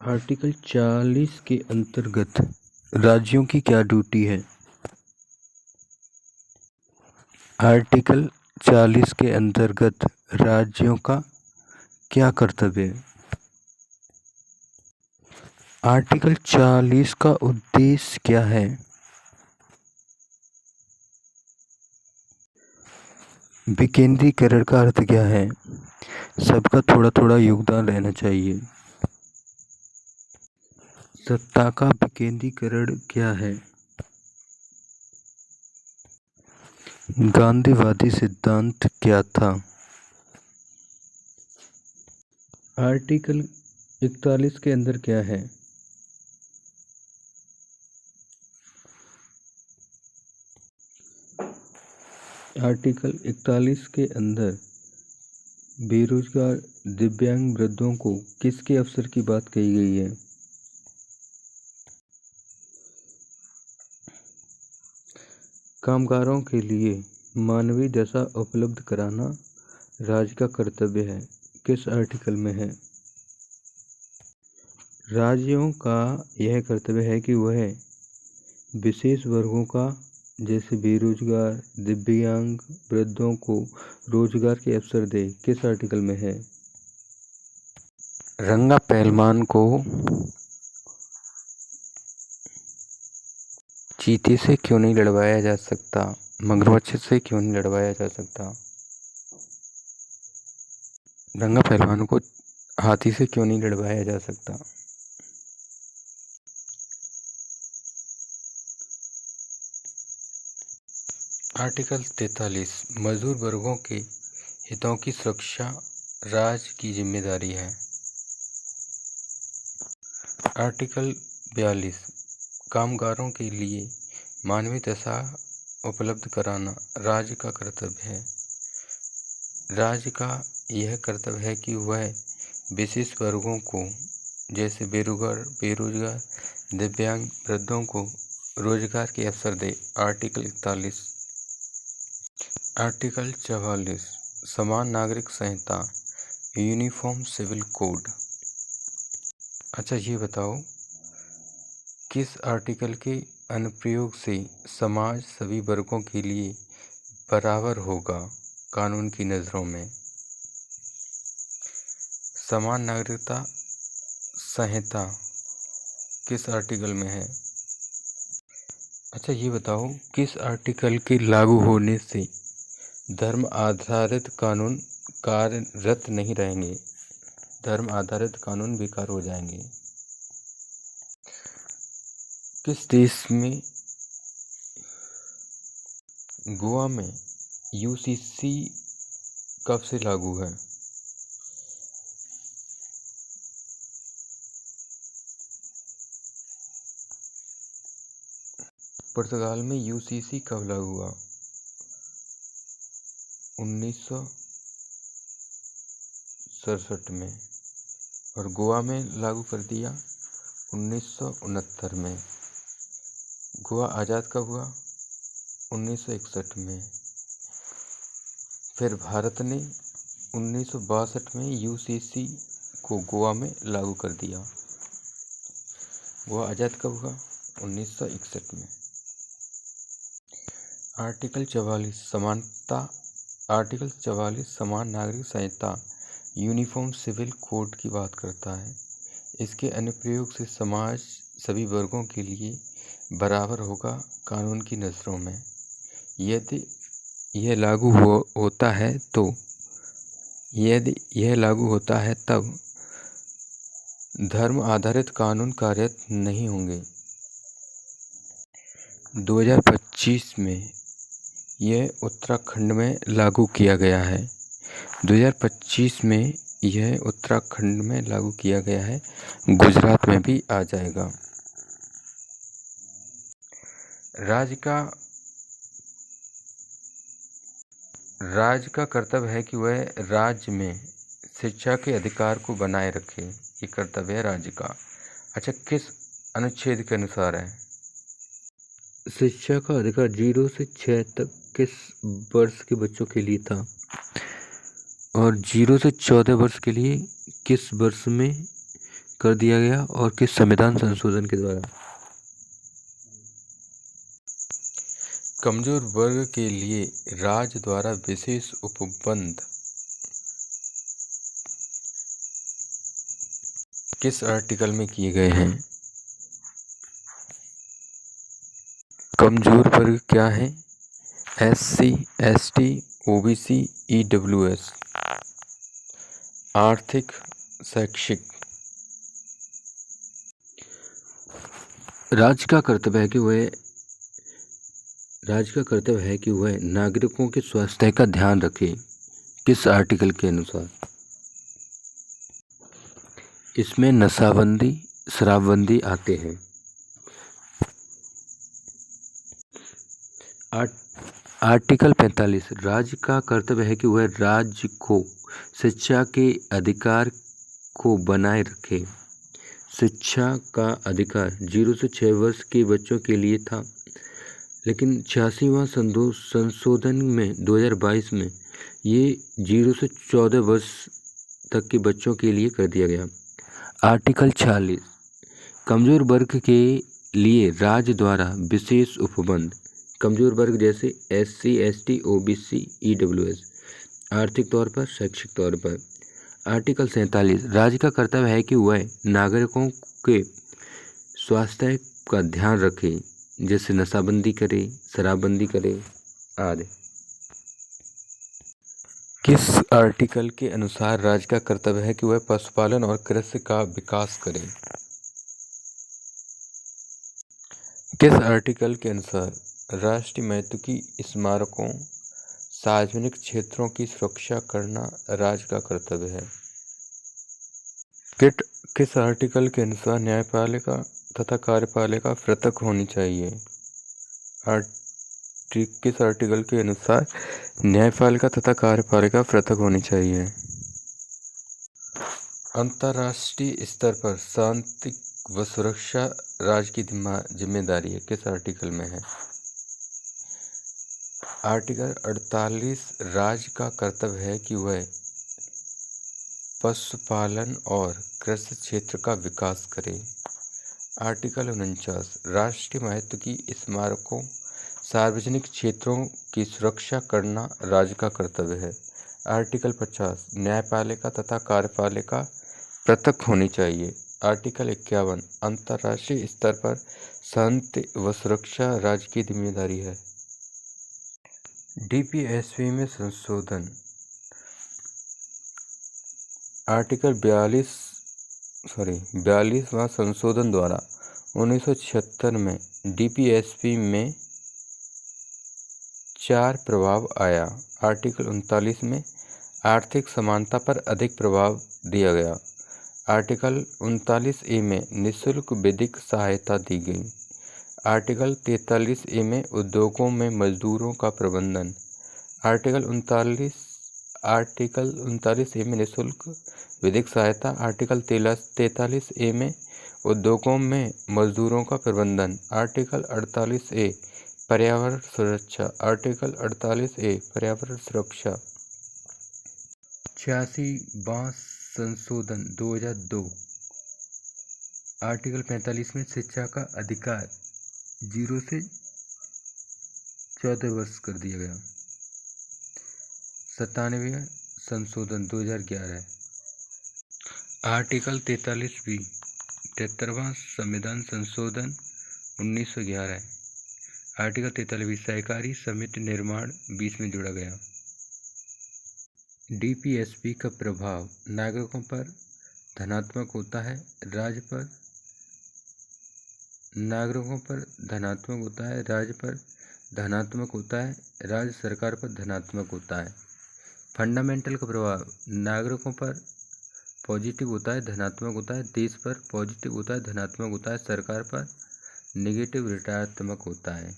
Article 40 के अंतर्गत राज्यों की क्या ड्यूटी है? आर्टिकल 40 के अंतर्गत राज्यों का क्या कर्तव्य है? आर्टिकल 40 का उद्देश्य क्या है? विकेंद्रीकरण का अर्थ क्या है? सबका थोड़ा थोड़ा योगदान रहना चाहिए। सत्ता का विकेंद्रीकरण क्या है? गांधीवादी सिद्धांत क्या था? आर्टिकल 41 के अंदर क्या है? आर्टिकल 41 के अंदर बेरोजगार दिव्यांग वृद्धों को किसके अवसर की बात कही गई है? कामगारों के लिए मानवीय दशा उपलब्ध कराना राज्य का कर्तव्य है। किस आर्टिकल में है? राज्यों का यह कर्तव्य है कि वह विशेष वर्गों का जैसे बेरोजगार दिव्यांग वृद्धों को रोजगार के अवसर दे। किस आर्टिकल में है? रंगा पहलवान को चीते से क्यों नहीं लड़वाया जा सकता? मगरमच्छ से क्यों नहीं लड़वाया जा सकता? रंगा पहलवान को हाथी से क्यों नहीं लड़वाया जा सकता? आर्टिकल 43 मजदूर वर्गों के हितों की सुरक्षा राज्य की जिम्मेदारी है। आर्टिकल 42 कामगारों के लिए मानवीय दशा उपलब्ध कराना राज्य का कर्तव्य है। राज्य का यह कर्तव्य है कि वह विशेष वर्गों को जैसे बेरोजगार दिव्यांग वृद्धों को रोजगार के अवसर दे। आर्टिकल 41। आर्टिकल 44 समान नागरिक संहिता यूनिफॉर्म सिविल कोड। अच्छा, ये बताओ किस आर्टिकल के अनुप्रयोग से समाज सभी वर्गों के लिए बराबर होगा कानून की नज़रों में? समान नागरिकता संहिता किस आर्टिकल में है? अच्छा, ये बताओ किस आर्टिकल के लागू होने से धर्म आधारित कानून कार्यरत नहीं रहेंगे? धर्म आधारित कानून बेकार हो जाएंगे। किस देश में गोवा में यूसीसी कब से लागू है? पुर्तगाल में यूसीसी कब लागू हुआ? 1967 में। और गोवा में लागू कर दिया 1969 में। गोवा आज़ाद कब हुआ? 1961 में। फिर भारत ने 1962 में यूसीसी को गोवा में लागू कर दिया। गोवा आज़ाद कब हुआ? 1961 में। आर्टिकल 44 समानता। आर्टिकल 44 समान नागरिक संहिता यूनिफॉर्म सिविल कोड की बात करता है। इसके अनुप्रयोग से समाज सभी वर्गों के लिए बराबर होगा कानून की नज़रों में। यदि यह लागू होता है तो यदि यह लागू होता है तब धर्म आधारित कानून कार्यरत नहीं होंगे। 2025 में यह उत्तराखंड में लागू किया गया है। 2025 में यह उत्तराखंड में लागू किया गया है। गुजरात में भी आ जाएगा। राज्य का कर्तव्य है कि वह राज्य में शिक्षा के अधिकार को बनाए रखे। ये कर्तव्य है राज्य का। अच्छा, किस अनुच्छेद के अनुसार है? शिक्षा का अधिकार 0 से 6 तक किस वर्ष के बच्चों के लिए था? और 0 से 14 वर्ष के लिए किस वर्ष में कर दिया गया और किस संविधान संशोधन के द्वारा? कमजोर वर्ग के लिए राज्य द्वारा विशेष उपबंध किस आर्टिकल में किए गए हैं? कमजोर वर्ग क्या है? SC, ST, OBC, EWS। आर्थिक, शैक्षिक। राज्य का कर्तव्य है कि वह नागरिकों के स्वास्थ्य का ध्यान रखे। किस आर्टिकल के अनुसार? इसमें नशाबंदी, शराबबंदी आते हैं। आर्टिकल 45 राज्य का कर्तव्य है कि वह राज्य को शिक्षा के अधिकार को बनाए रखे। शिक्षा का अधिकार 0 से 6 वर्ष के बच्चों के लिए था, लेकिन 86वां संशोधन में 2022 में ये 0 से 14 वर्ष तक के बच्चों के लिए कर दिया गया। आर्टिकल 46 कमजोर वर्ग के लिए राज्य द्वारा विशेष उपबंध। कमजोर वर्ग जैसे SC, ST, OBC, EWS आर्थिक तौर पर, शैक्षिक तौर पर। आर्टिकल 47 राज्य का कर्तव्य है कि वह नागरिकों के स्वास्थ्य का ध्यान रखे, जैसे नशाबंदी करे, शराबबंदी करे आदि। किस आर्टिकल के अनुसार राज्य का कर्तव्य है कि वह पशुपालन और कृषि का विकास करे? किस आर्टिकल के अनुसार राष्ट्रीय महत्व की स्मारकों, सार्वजनिक क्षेत्रों की सुरक्षा करना राज्य का कर्तव्य है? किस आर्टिकल के अनुसार न्यायपालिका तथा कार्यपालिका पृथक होनी चाहिए? किस आर्टिकल के अनुसार न्यायपालिका तथा कार्यपालिका पृथक होनी चाहिए? अंतर्राष्ट्रीय स्तर पर शांति व सुरक्षा राज्य की जिम्मेदारी है। किस आर्टिकल में है? आर्टिकल 48 राज्य का कर्तव्य है कि वह पशुपालन और कृषि क्षेत्र का विकास करे। आर्टिकल 49 राष्ट्रीय महत्व की स्मारकों, सार्वजनिक क्षेत्रों की सुरक्षा करना राज्य का कर्तव्य है। आर्टिकल 50 न्यायपालिका तथा कार्यपालिका पृथक होनी चाहिए। आर्टिकल 51 अंतर्राष्ट्रीय स्तर पर शांति व सुरक्षा राज्य की जिम्मेदारी है। DPSP में संशोधन। आर्टिकल 42वां संशोधन द्वारा 1976 में DPSP में 4 प्रभाव आया। आर्टिकल 39 में आर्थिक समानता पर अधिक प्रभाव दिया गया। आर्टिकल 39A में निःशुल्क विधिक सहायता दी गई। आर्टिकल 43A में उद्योगों में मजदूरों का प्रबंधन। आर्टिकल 39A में निःशुल्क विधिक सहायता। आर्टिकल 43A में उद्योगों में मजदूरों का प्रबंधन। आर्टिकल 48A पर्यावरण सुरक्षा। आर्टिकल 48A पर्यावरण सुरक्षा। 86वां संशोधन 2002। आर्टिकल 45 में शिक्षा का अधिकार 0 से 14 वर्ष कर दिया गया। 97वां संशोधन 2011। आर्टिकल 43B 73वां संविधान संशोधन 1911। आर्टिकल 43 सहकारी समिति निर्माण 20 में जोड़ा गया। DPSP का प्रभाव नागरिकों पर धनात्मक होता है, राज्य पर नागरिकों पर धनात्मक होता है, राज्य पर धनात्मक होता है, राज्य सरकार पर धनात्मक होता है। फंडामेंटल का प्रभाव नागरिकों पर पॉजिटिव होता है, धनात्मक होता है, देश पर पॉजिटिव होता है, धनात्मक होता है, सरकार पर नेगेटिव ऋणात्मक होता है।